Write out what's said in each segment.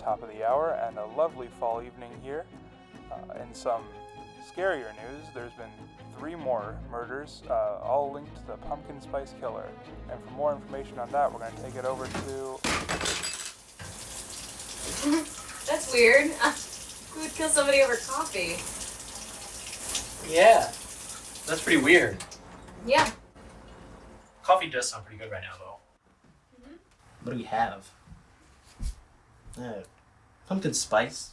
top of the hour and a lovely fall evening here. In some scarier news, there's been 3 more murders, all linked to the pumpkin spice killer. And for more information on that, we're going to take it over to... That's weird. Who would kill somebody over coffee? Yeah, that's pretty weird. Yeah. Coffee does sound pretty good right now, though. Mm-hmm. What do we have? Pumpkin spice?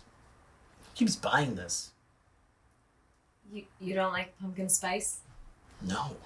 Who keeps buying this? You don't like pumpkin spice? No.